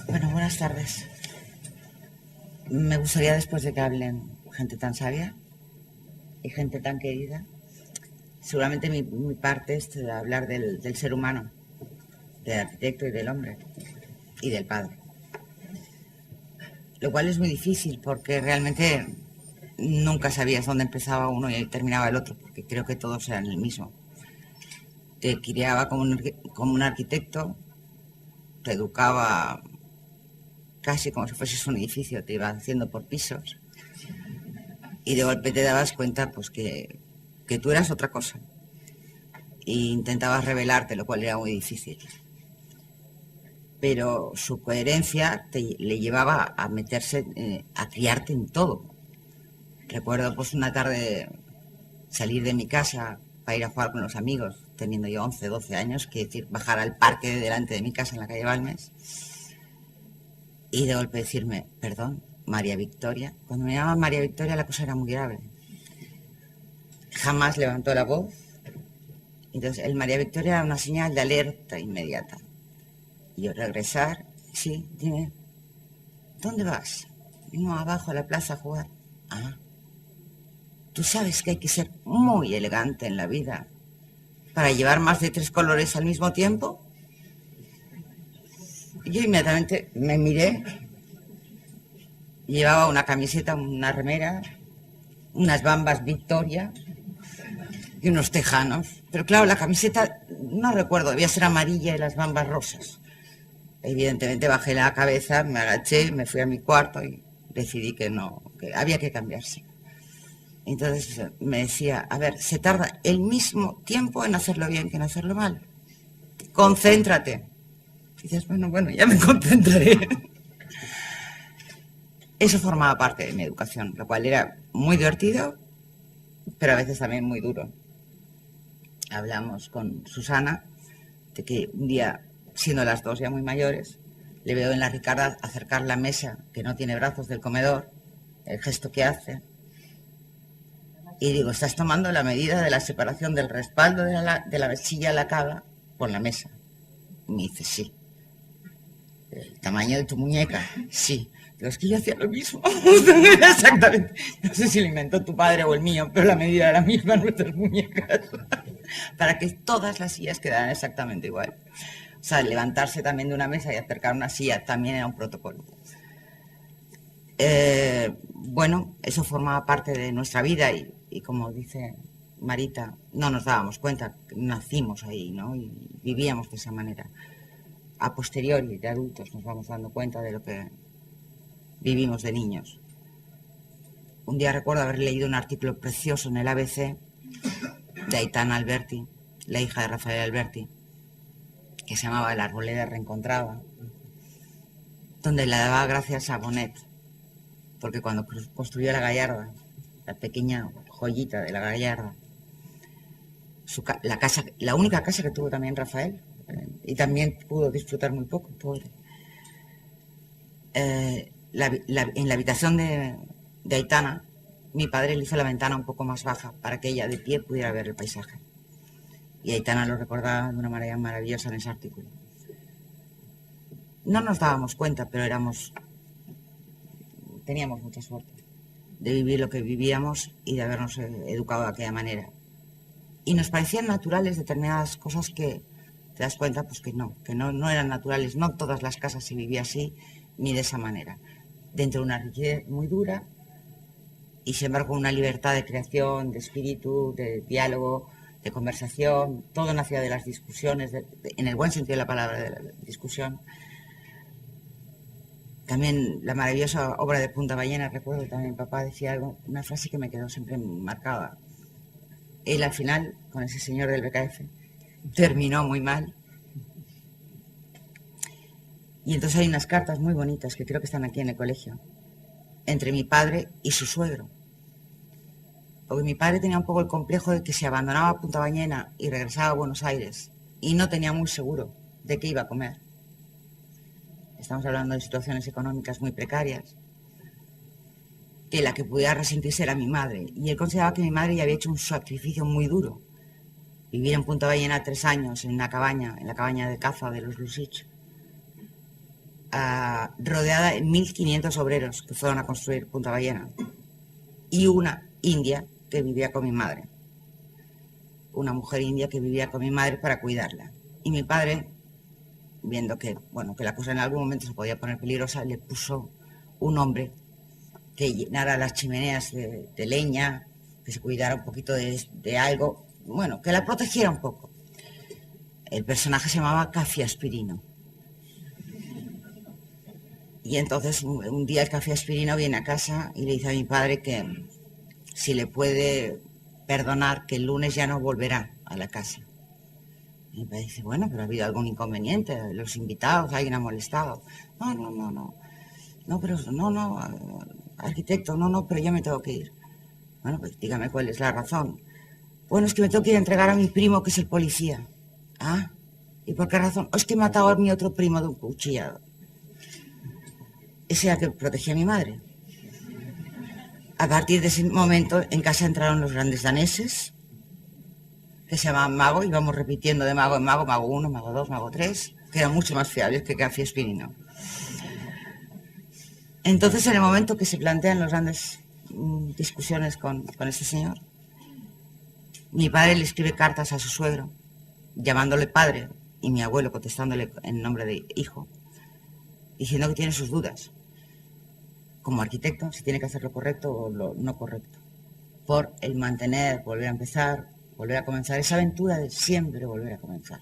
Bueno, buenas tardes. Me gustaría, después de que hablen gente tan sabia y gente tan querida, seguramente mi parte es de hablar del ser humano, del arquitecto y del hombre y del padre. Lo cual es muy difícil porque realmente nunca sabías dónde empezaba uno y terminaba el otro, porque creo que todos eran el mismo. Te criaba como un arquitecto, te educaba casi como si fueses un edificio, te iba haciendo por pisos y de golpe te dabas cuenta pues que tú eras otra cosa e intentabas revelarte, lo cual era muy difícil. Pero su coherencia le llevaba a meterse, a criarte en todo. Recuerdo pues una tarde salir de mi casa para ir a jugar con los amigos, teniendo yo 11, 12 años, que decir, bajar al parque de delante de mi casa en la calle Balmes y de golpe decirme, perdón, María Victoria. Cuando me llamaban María Victoria la cosa era muy grave. Jamás levantó la voz. Entonces el María Victoria era una señal de alerta inmediata. Y yo regresar, sí, dime, ¿dónde vas? No, abajo a la plaza a jugar. Ah, tú sabes que hay que ser muy elegante en la vida para llevar más de 3 colores al mismo tiempo. Y yo inmediatamente me miré. Llevaba una camiseta, una remera, unas Bambas Victoria y unos tejanos. Pero claro, la camiseta, no recuerdo, debía ser amarilla y las Bambas rosas. Evidentemente bajé la cabeza, me agaché, me fui a mi cuarto y decidí que no, que había que cambiarse. Entonces me decía, a ver, se tarda el mismo tiempo en hacerlo bien que en hacerlo mal. Concéntrate. Y dices, bueno, ya me concentraré. Eso formaba parte de mi educación, lo cual era muy divertido, pero a veces también muy duro. Hablamos con Susana de que un día, siendo las dos ya muy mayores, le veo en la Ricarda acercar la mesa que no tiene brazos del comedor, el gesto que hace, y digo, estás tomando la medida de la separación del respaldo de la silla lacada con la mesa. Y me dice, sí. ¿El tamaño de tu muñeca? Sí. Digo, es que yo hacía lo mismo. Exactamente. No sé si lo inventó tu padre o el mío, pero la medida era la misma en nuestras muñecas. Para que todas las sillas quedaran exactamente igual. O sea, levantarse también de una mesa y acercar una silla también era un protocolo. Bueno, eso formaba parte de nuestra vida y como dice Marita, no nos dábamos cuenta, nacimos ahí, ¿no? Y vivíamos de esa manera. A posteriori, de adultos, nos vamos dando cuenta de lo que vivimos de niños. Un día recuerdo haber leído un artículo precioso en el ABC de Aitana Alberti, la hija de Rafael Alberti, que se llamaba La arboleda reencontrada, donde le daba gracias a Bonet, porque cuando construyó la Gallarda, la pequeña joyita de la Gallarda, la única casa que tuvo también Rafael, y también pudo disfrutar muy poco, pobre. En la habitación de Aitana, mi padre le hizo la ventana un poco más baja para que ella de pie pudiera ver el paisaje. Y Aitana lo recordaba de una manera maravillosa en ese artículo. No nos dábamos cuenta, pero teníamos mucha suerte de vivir lo que vivíamos y de habernos educado de aquella manera. Y nos parecían naturales determinadas cosas que te das cuenta pues que no eran naturales. No todas las casas se vivía así ni de esa manera. Dentro de una rigidez muy dura y sin embargo una libertad de creación, de espíritu, de diálogo, de conversación. Todo nacía de las discusiones, en el buen sentido de la palabra, de la discusión. También la maravillosa obra de Punta Ballena, recuerdo también mi papá decía algo, una frase que me quedó siempre marcada. Él al final, con ese señor del BKF, terminó muy mal. Y entonces hay unas cartas muy bonitas que creo que están aquí en el colegio, entre mi padre y su suegro. Porque mi padre tenía un poco el complejo de que se abandonaba a Punta Ballena y regresaba a Buenos Aires y no tenía muy seguro de qué iba a comer. Estamos hablando de situaciones económicas muy precarias, que la que pudiera resentirse era mi madre. Y él consideraba que mi madre ya había hecho un sacrificio muy duro vivir en Punta Ballena 3 años en una cabaña, en la cabaña de caza de los Lusich, rodeada de 1.500 obreros que fueron a construir Punta Ballena, y una india que vivía con mi madre, una mujer india que vivía con mi madre para cuidarla. Y mi padre, viendo que, bueno, que la cosa en algún momento se podía poner peligrosa, le puso un hombre que llenara las chimeneas de leña, que se cuidara un poquito de algo, bueno, que la protegiera un poco. El personaje se llamaba Café Aspirino. Y entonces un día el Café Aspirino viene a casa y le dice a mi padre que si le puede perdonar, que el lunes ya no volverá a la casa. Y mi padre dice, bueno, pero ha habido algún inconveniente, los invitados, alguien ha molestado. No, pero no, arquitecto, no, pero ya me tengo que ir. Bueno, pues dígame cuál es la razón. Bueno, es que me tengo que ir a entregar a mi primo, que es el policía. Ah, ¿y por qué razón? Es que he matado a mi otro primo de un cuchillado. Ese era el que protegía a mi madre. A partir de ese momento, en casa entraron los grandes daneses, que se llamaban Mago, íbamos repitiendo de mago en mago, mago 1, mago 2, mago 3, que eran mucho más fiables que Café Aspirino. Entonces, en el momento que se plantean las grandes discusiones con este señor, mi padre le escribe cartas a su suegro, llamándole padre, y mi abuelo contestándole en nombre de hijo, diciendo que tiene sus dudas. Como arquitecto, si tiene que hacer lo correcto o lo no correcto. Por el mantener, volver a empezar, volver a comenzar, esa aventura de siempre volver a comenzar.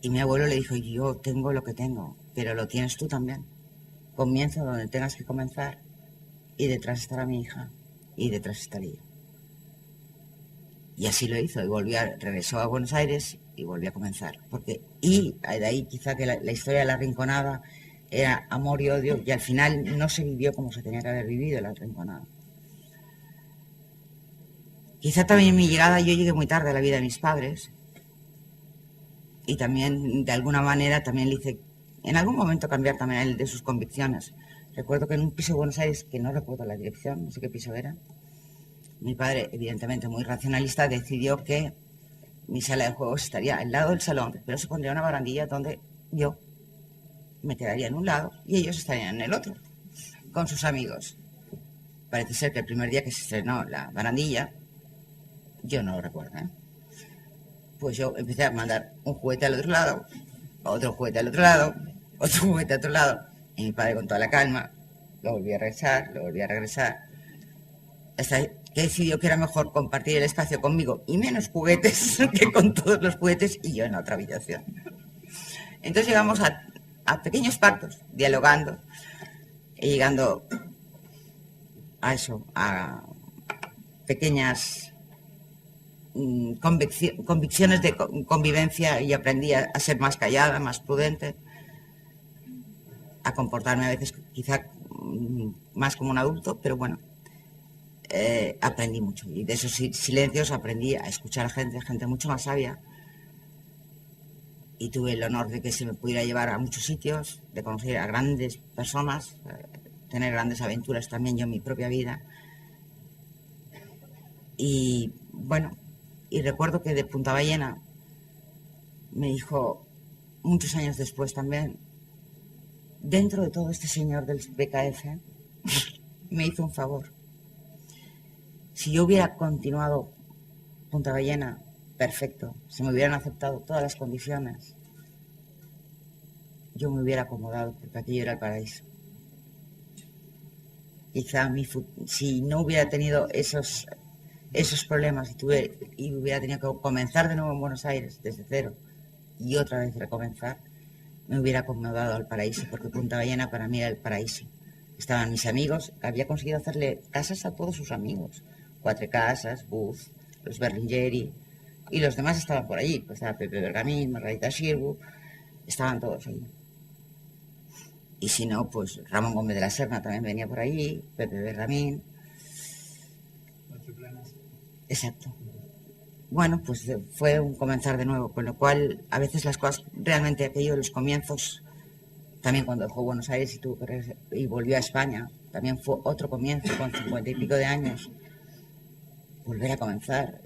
Y mi abuelo le dijo, yo tengo lo que tengo, pero lo tienes tú también. Comienza donde tengas que comenzar, y detrás estará mi hija, y detrás estaré yo. Y así lo hizo, y regresó a Buenos Aires y volvió a comenzar. Y de ahí quizá que la historia de La Rinconada era amor y odio, y al final no se vivió como se tenía que haber vivido La Rinconada. Quizá también en mi llegada, yo llegué muy tarde a la vida de mis padres, y también de alguna manera también le hice en algún momento cambiar también él de sus convicciones. Recuerdo que en un piso de Buenos Aires, que no recuerdo la dirección, no sé qué piso era, mi padre, evidentemente muy racionalista, decidió que mi sala de juegos estaría al lado del salón, pero se pondría una barandilla donde yo me quedaría en un lado y ellos estarían en el otro, con sus amigos. Parece ser que el primer día que se estrenó la barandilla, yo no lo recuerdo, pues yo empecé a mandar un juguete al otro lado, otro juguete al otro lado, otro juguete al otro lado, y mi padre con toda la calma lo volví a regresar, hasta que decidió que era mejor compartir el espacio conmigo y menos juguetes que con todos los juguetes y yo en la otra habitación. Entonces llegamos a pequeños pactos, dialogando y llegando a eso, a pequeñas convicciones de convivencia, y aprendí a ser más callada, más prudente, a comportarme a veces quizá más como un adulto, pero bueno, aprendí mucho, y de esos silencios aprendí a escuchar a gente mucho más sabia, y tuve el honor de que se me pudiera llevar a muchos sitios, de conocer a grandes personas, tener grandes aventuras también yo en mi propia vida. Y bueno, y recuerdo que de Punta Ballena me dijo, muchos años después también, dentro de todo este señor del BKF, me hizo un favor. Si yo hubiera continuado Punta Ballena, perfecto, si me hubieran aceptado todas las condiciones, yo me hubiera acomodado, porque aquello era el paraíso. Quizá si no hubiera tenido esos problemas y hubiera tenido que comenzar de nuevo en Buenos Aires desde cero y otra vez recomenzar, me hubiera acomodado al paraíso, porque Punta Ballena para mí era el paraíso. Estaban mis amigos, había conseguido hacerle casas a todos sus amigos, Cuatro Casas, Buz, los Berlingeri, y los demás estaban por allí, pues estaba Pepe Bergamín, Margarita Xirgu, estaban todos ahí. Y si no, pues Ramón Gómez de la Serna también venía por allí, Pepe Bergamín. Exacto. Bueno, pues fue un comenzar de nuevo, con lo cual a veces las cosas, realmente aquello de los comienzos, también cuando dejó Buenos Aires y volvió a España, también fue otro comienzo con 50 y pico de años, volver a comenzar.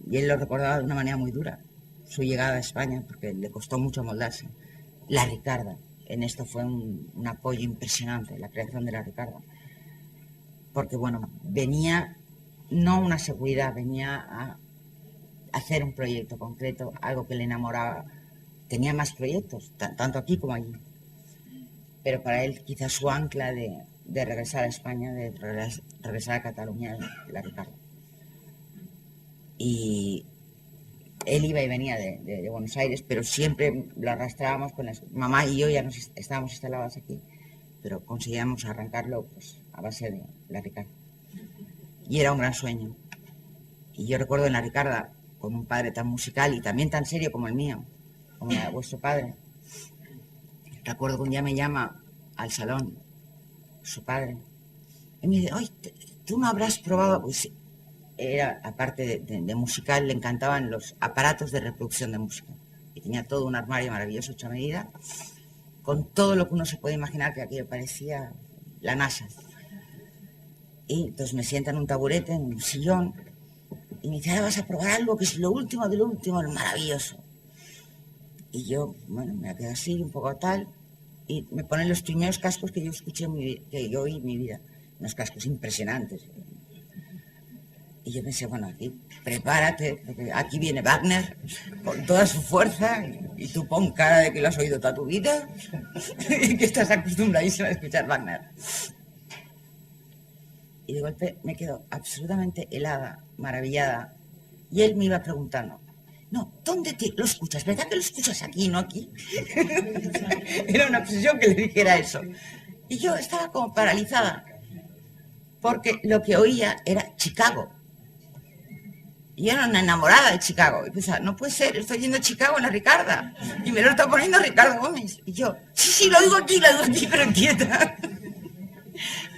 y él lo recordaba de una manera muy dura, su llegada a España, porque le costó mucho moldarse. La Ricarda, en esto fue un apoyo impresionante, la creación de la Ricarda. Porque, bueno, venía no una seguridad, venía a hacer un proyecto concreto, algo que le enamoraba. Tenía más proyectos, tanto aquí como allí. Pero para él quizás su ancla de regresar a España, de regresar a Cataluña, la Ricarda. Y él iba y venía de Buenos Aires, pero siempre lo arrastrábamos con mamá y yo ya estábamos instaladas aquí, pero conseguíamos arrancarlo pues a base de la Ricarda. Y era un gran sueño. Y yo recuerdo en la Ricarda, con un padre tan musical y también tan serio como el mío, como vuestro padre. Recuerdo que un día me llama al salón su padre y me dice, oye, ¿tú no habrás probado? Pues era, aparte de musical, le encantaban los aparatos de reproducción de música. Y tenía todo un armario maravilloso hecho a medida, con todo lo que uno se puede imaginar, que aquello parecía la NASA. Y entonces me sienta en un taburete, en un sillón, y me dice, ahora vas a probar algo que es lo último de lo último, lo maravilloso. Y yo, bueno, me quedé así, un poco tal, y me ponen los primeros cascos que yo escuché, que yo oí en mi vida, unos cascos impresionantes. Y yo pensé, bueno, aquí prepárate, porque aquí viene Wagner con toda su fuerza, y tú pon cara de que lo has oído toda tu vida y que estás acostumbradísima a escuchar Wagner. Y de golpe me quedo absolutamente helada, maravillada. Y él me iba preguntando, no, ¿dónde lo escuchas? ¿Verdad que lo escuchas aquí, no aquí? Era una obsesión que le dijera eso. Y yo estaba como paralizada, porque lo que oía era Chicago. Y yo era una enamorada de Chicago. Y pensaba, no puede ser, estoy yendo a Chicago en la Ricarda. Y me lo está poniendo Ricardo Gómez. Y yo, sí, lo oigo aquí, pero quieta.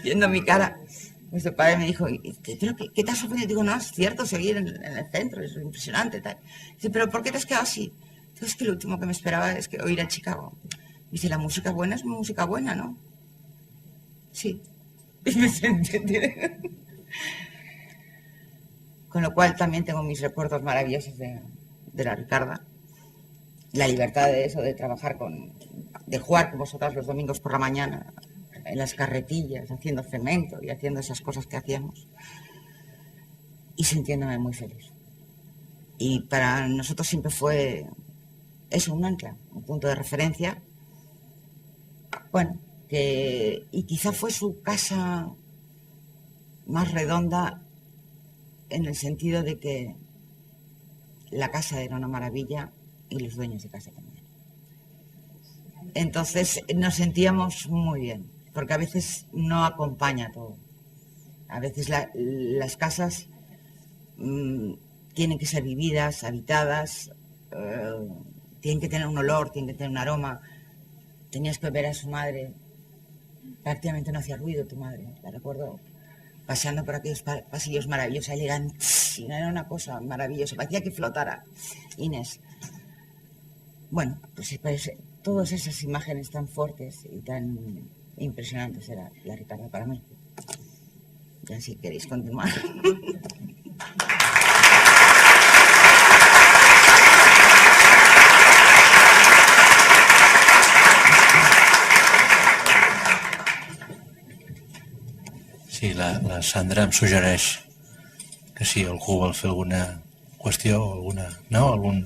Viendo mi cara. Nuestro padre me dijo, ¿pero qué te has sorprendido? Digo, no, es cierto, seguir en el centro, es impresionante. Tal. Dice, ¿pero por qué te has quedado así? Entonces, es que lo último que me esperaba es que oír a Chicago. Dice, la música buena es música buena, ¿no? Sí. Y me senté. Con lo cual también tengo mis recuerdos maravillosos de la Ricarda. La libertad de eso, de trabajar de jugar con vosotras los domingos por la mañana, en las carretillas, haciendo cemento y haciendo esas cosas que hacíamos. Y sintiéndome muy feliz. Y para nosotros siempre fue eso, un ancla, un punto de referencia. Bueno, y quizá fue su casa más redonda, en el sentido de que la casa era una maravilla y los dueños de casa también. Entonces nos sentíamos muy bien, porque a veces no acompaña todo. A veces las casas tienen que ser vividas, habitadas, tienen que tener un olor, tienen que tener un aroma. Tenías que ver a su madre, prácticamente no hacía ruido tu madre, la recuerdo paseando por aquellos pasillos maravillosos, elegantes, era una cosa maravillosa, parecía que flotara Inés. Bueno, pues todas esas imágenes tan fuertes y tan impresionantes era la Ricarda para mí. Ya si queréis continuar. Sí, la Sandra em suggereix que si algú vol fer alguna qüestió o alguna... No? Algun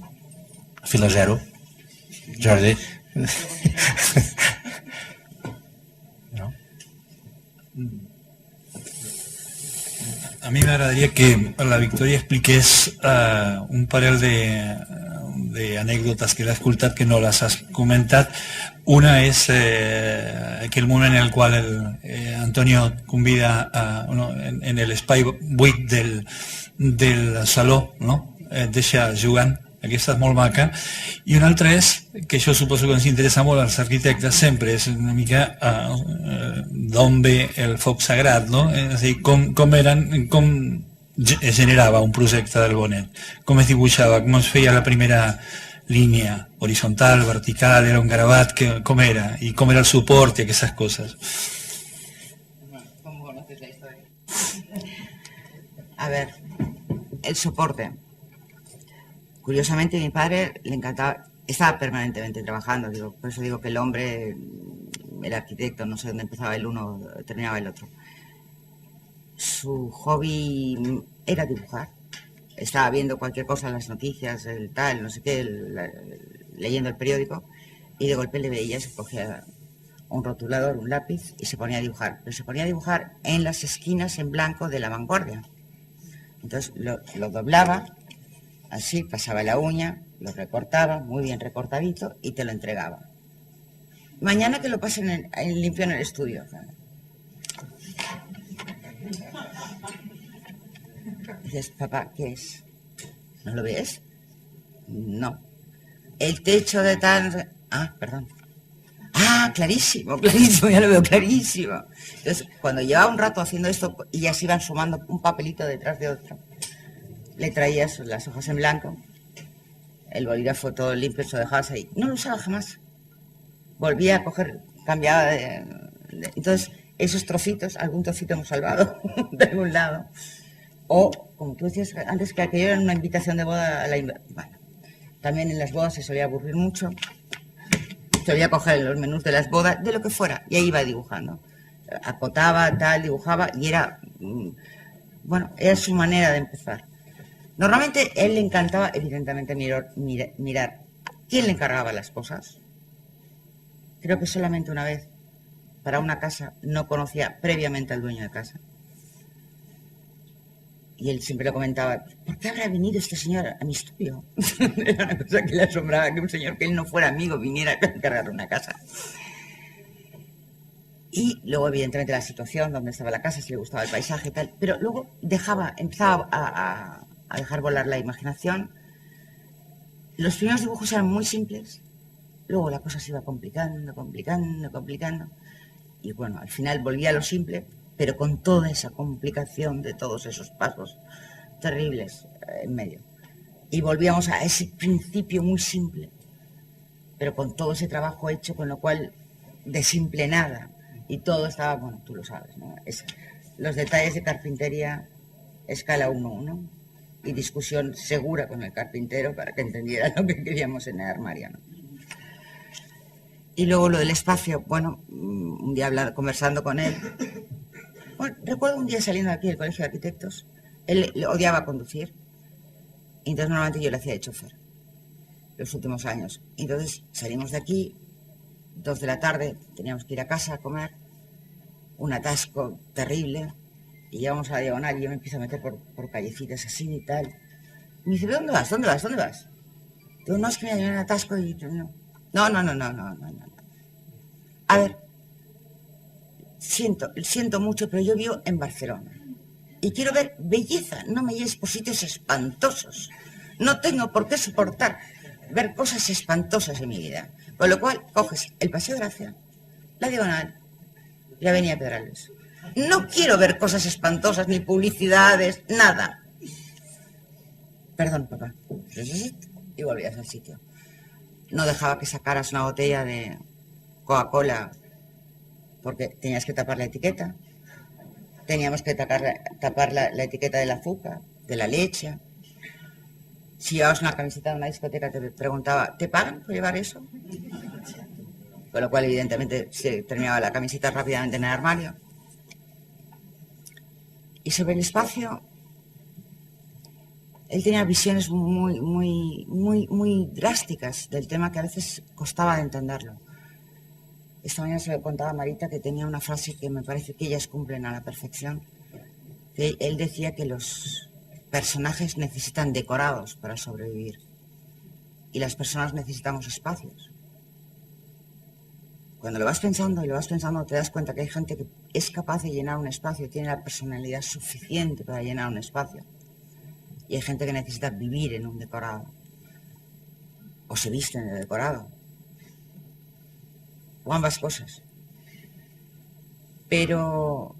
fil a zero. Jordi. No? A mi m'agradaria que la Victòria expliqués un parell d'anècdotes que l'he escoltat que no les has comentat. Una és aquell moment en el qual Antonio convida en l'espai buit del saló, no? Deixa jugant, aquesta és molt maca. I una altra és, que això suposo que ens interessa molt als arquitectes sempre, és una mica d'on ve el foc sagrat, no? És a dir, com es generava un projecte del Bonet, com es dibuixava, com es feia la primera línia, horizontal, vertical, era un gravat, com era, i com era el suport i aquestes coses. ¿Cómo conoces la historia? A ver, el soporte. Curiosamente, mi padre le encantaba, estaba permanentemente trabajando, por eso digo que el hombre, el arquitecto, no sé dónde empezaba el uno, terminaba el otro. Su hobby era dibujar. Estaba viendo cualquier cosa en las noticias, el tal, no sé qué, leyendo el periódico, y de golpe le veía, se cogía un rotulador, un lápiz, y se ponía a dibujar. Pero se ponía a dibujar en las esquinas en blanco de La Vanguardia. Entonces lo doblaba, así, pasaba la uña, lo recortaba, muy bien recortadito, y te lo entregaba. Mañana que lo pasen limpio en el estudio. Dices, papá, ¿qué es? ¿No lo ves? No. El techo de tal... Ah, perdón. Ah, clarísimo, clarísimo, ya lo veo clarísimo. Entonces, cuando llevaba un rato haciendo esto y ya se iban sumando un papelito detrás de otro, le traías las hojas en blanco, el bolígrafo todo limpio, se lo dejabas ahí. No lo usaba jamás. Volvía a coger, cambiaba de... Entonces, esos trocitos, algún trocito hemos salvado de algún lado. O, como tú decías antes, que aquello era una invitación de boda a la... Bueno, también en las bodas se solía aburrir mucho. Solía coger los menús de las bodas, de lo que fuera, y ahí iba dibujando. Acotaba, tal, dibujaba, y era... Bueno, era su manera de empezar. Normalmente a él le encantaba, evidentemente, mirar quién le encargaba las cosas. Creo que solamente una vez, para una casa, no conocía previamente al dueño de casa. Y él siempre lo comentaba, ¿por qué habrá venido este señor a mi estudio? Era una cosa que le asombraba, que un señor que él no fuera amigo viniera a encargar una casa. Y luego, evidentemente, la situación, donde estaba la casa, si le gustaba el paisaje y tal. Pero luego empezaba a dejar volar la imaginación. Los primeros dibujos eran muy simples. Luego la cosa se iba complicando. Y bueno, al final volvía a lo simple, pero con toda esa complicación de todos esos pasos terribles en medio. Y volvíamos a ese principio muy simple, pero con todo ese trabajo hecho, con lo cual de simple nada. Y todo estaba, bueno, tú lo sabes, ¿no? Los detalles de carpintería, escala 1-1, y discusión segura con el carpintero para que entendiera lo que queríamos en el armario, ¿no? Y luego lo del espacio, bueno, un día conversando con él. Bueno, recuerdo un día saliendo de aquí del Colegio de Arquitectos, él odiaba conducir, y entonces normalmente yo le hacía de chofer los últimos años. Entonces salimos de aquí, 2 de la tarde, teníamos que ir a casa a comer, un atasco terrible, y llegamos a la diagonal y yo me empiezo a meter por callecitas así y tal. Y me dice, ¿dónde vas? Digo, no, es que me hay un atasco y... No. A ver, siento mucho, pero yo vivo en Barcelona y quiero ver belleza, no me lleves por sitios espantosos. No tengo por qué soportar ver cosas espantosas en mi vida. Con lo cual, coges el Paseo de Gracia, la Diagonal y la Avenida Pedralbes. No quiero ver cosas espantosas, ni publicidades, nada. Perdón, papá. Y volvías al sitio. No dejaba que sacaras una botella de Coca-Cola porque tenías que tapar la etiqueta. Teníamos que tapar la etiqueta del azúcar, de la leche. Si llevabas una camiseta de una discoteca, te preguntaba, ¿te pagan por llevar eso? Con lo cual, evidentemente, se terminaba la camiseta rápidamente en el armario. Y sobre el espacio, él tenía visiones muy drásticas del tema que a veces costaba de entenderlo. Esta mañana se lo contaba a Marita, que tenía una frase que me parece que ellas cumplen a la perfección. Que él decía que los personajes necesitan decorados para sobrevivir y las personas necesitamos espacios. Cuando lo vas pensando, te das cuenta que hay gente que es capaz de llenar un espacio, tiene la personalidad suficiente para llenar un espacio. Y hay gente que necesita vivir en un decorado. O se visten de decorado. O ambas cosas. Pero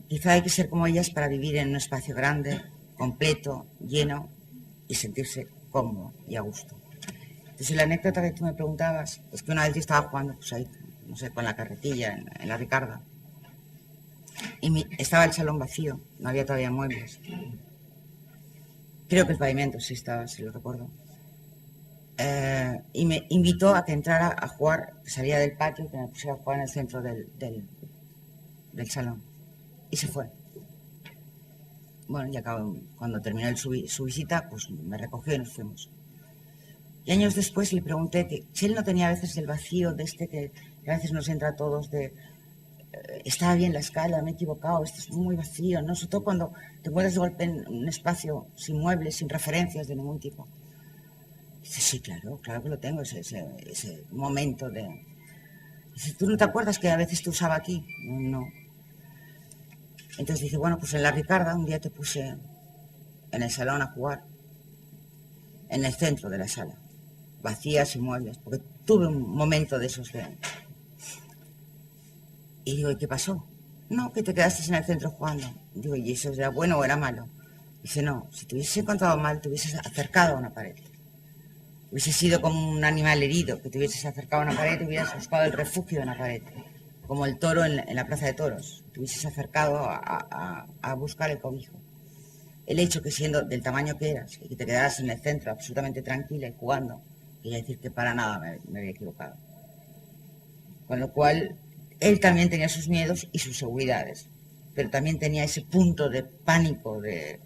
quizá hay que ser como ellas para vivir en un espacio grande, completo, lleno y sentirse cómodo y a gusto. Entonces, la anécdota que tú me preguntabas es que una vez yo estaba jugando, pues ahí, no sé, con la carretilla en la Ricarda. Y estaba el salón vacío, no había todavía muebles. Creo que el pavimento sí estaba, si lo recuerdo. y me invitó a que entrara a jugar, que salía del patio y que me pusiera a jugar en el centro del salón. Y se fue. Bueno, y acabó, cuando terminó su visita, pues me recogió y nos fuimos. Y años después le pregunté que si él no tenía a veces el vacío de que a veces nos entra a todos de estaba bien la escala, me he equivocado, esto es muy vacío, ¿no? Sobre todo cuando te encuentras de golpe en un espacio sin muebles, sin referencias de ningún tipo. Dice, sí, claro que lo tengo, ese momento de... Dice, ¿tú no te acuerdas que a veces te usaba aquí? No. Entonces dice, bueno, pues en la Ricarda un día te puse en el salón a jugar, en el centro de la sala, vacía, sin muebles, porque tuve un momento de esos de... Y digo, ¿y qué pasó? No, que te quedaste en el centro jugando. Digo, ¿y eso era bueno o era malo? Dice, no, si te hubieses encontrado mal, te hubieses acercado a una pared. Hubieses sido como un animal herido, que te hubieses acercado a una pared y hubieras buscado el refugio de una pared. Como el toro en la plaza de toros. Te hubieses acercado a buscar el cobijo. El hecho que siendo del tamaño que eras, y que te quedaras en el centro absolutamente tranquila y jugando, quería decir que para nada me había equivocado. Con lo cual... Él también tenía sus miedos y sus seguridades, pero también tenía ese punto de pánico de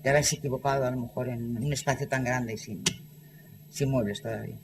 haberse equivocado a lo mejor en un espacio tan grande y sin muebles todavía.